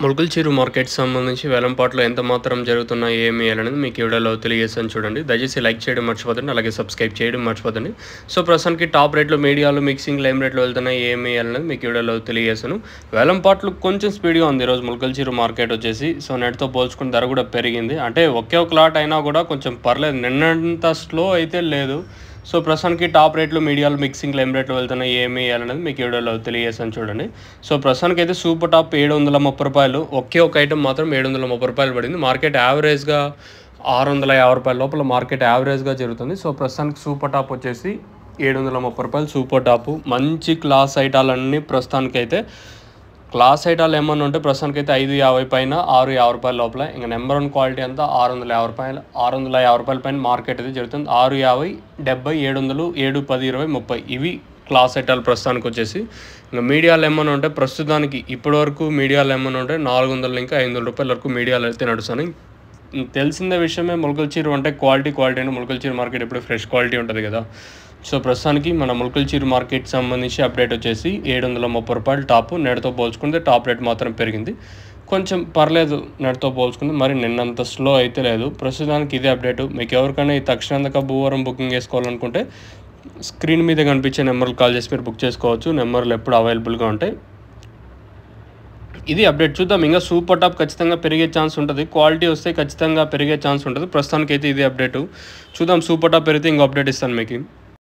ముల్కల్చిరు market సంబంధించి వేలంపాట్లో ఎంత మాత్రం జరుగుతున్నాయి ఏమి అనేది మీకు ఈ వీడియోలో తెలియజేస్తాను చూడండి. దయచేసి లైక్ చేయడం మర్చిపోదండి, అలాగే సబ్స్క్రైబ్ చేయడం మర్చిపోదండి. సో ప్రస్తుతానికి టాప్ రేట్లో మీడియాలు మిక్సింగ్ లైమ్ రేట్లో వెళ్తున్నాయి ఏమి అనేది మీకు ఈ వీడియోలో తెలియజేస్తాను. వేలంపాట్లు కొంచెం స్పీడ్గా ఉంది ఈరోజు ముల్కల్చిరు మార్కెట్ వచ్చేసి. సో నెట్తో పోల్చుకుని ధర కూడా పెరిగింది, అంటే ఒకే ఒక లాట్ అయినా కూడా కొంచెం పర్లేదు, నిన్నంత స్లో అయితే లేదు. సో ప్రస్తుతానికి టాప్ రేట్లు మీడియాలు మిక్సింగ్ లైమ్ రేట్లు వెళ్తున్నాయి ఏమి అనేది మీకు ఈ వీడియోలో తెలియజేస్తాను చూడండి. సో ప్రస్తుతానికి అయితే సూపర్ టాప్ 730 రూపాయలు, ఒకే ఒక ఐటమ్ మాత్రం 730 రూపాయలు పడింది. మార్కెట్ యావరేజ్గా 650 రూపాయల లోపల మార్కెట్ యావరేజ్గా జరుగుతుంది. సో ప్రస్తుతానికి సూపర్ టాప్ వచ్చేసి 730 రూపాయలు సూపర్ టాపు. మంచి క్లాస్ ఐటాలన్నీ ప్రస్తుతానికి అయితే క్లాస్ ఐటాలు ఏమన్నా ఉంటే ప్రస్తుతానికి అయితే 550 పైన 650 రూపాయల లోపల. ఇంకా నెంబర్ 1 క్వాలిటీ అంతా 650 రూపాయలు, 650 రూపాయల పైన మార్కెట్ అయితే జరుగుతుంది. 650, 70, 700, 7, 10, 20, 30 ఇవి క్లాస్ ఐటాలు ప్రస్తుతానికి వచ్చేసి. ఇంకా మీడియాలు ఏమన్నా ఉంటే ప్రస్తుతానికి ఇప్పటి వరకు మీడియాలు ఏమన్నా ఉంటే 400 ఇంకా 500 రూపాయల వరకు మీడియాలు అయితే నడుస్తున్నాయి. తెలిసిన విషయమే, ముల్కల్చిరు అంటే క్వాలిటీ అంటే ముల్కల్చిరు మార్కెట్ ఎప్పుడు ఫ్రెష్ క్వాలిటీ ఉంటుంది కదా. సో ప్రస్తుతానికి మన ముల్కల్చిరు మార్కెట్ సంబంధించి అప్డేట్ వచ్చేసి 730 రూపాయలు టాపు. నెట్తో పోల్చుకుంటే టాప్ రేట్ మాత్రం పెరిగింది, కొంచెం పర్లేదు నెట్తో పోల్చుకుంటే, మరి నిన్నంత స్లో అయితే లేదు. ప్రస్తుతానికి ఇదే అప్డేటు. మీకు ఎవరికైనా ఈ తక్షణంగా భూవరం బుకింగ్ చేసుకోవాలనుకుంటే స్క్రీన్ మీద కనిపించే నెంబర్లు కాల్ చేసి మీరు బుక్ చేసుకోవచ్చు. నెంబర్లు ఎప్పుడు అవైలబుల్గా ఉంటాయి. ఇది అప్డేట్. చూద్దాం, ఇంకా సూపర్ టాప్ ఖచ్చితంగా పెరిగే ఛాన్స్ ఉంటుంది, క్వాలిటీ వస్తే ఖచ్చితంగా పెరిగే ఛాన్స్ ఉంటుంది. ప్రస్తుతానికి అయితే ఇది అప్డేటు. చూద్దాం, సూపర్ టాప్ పెరిగితే ఇంకో అప్డేట్ ఇస్తాను మీకు.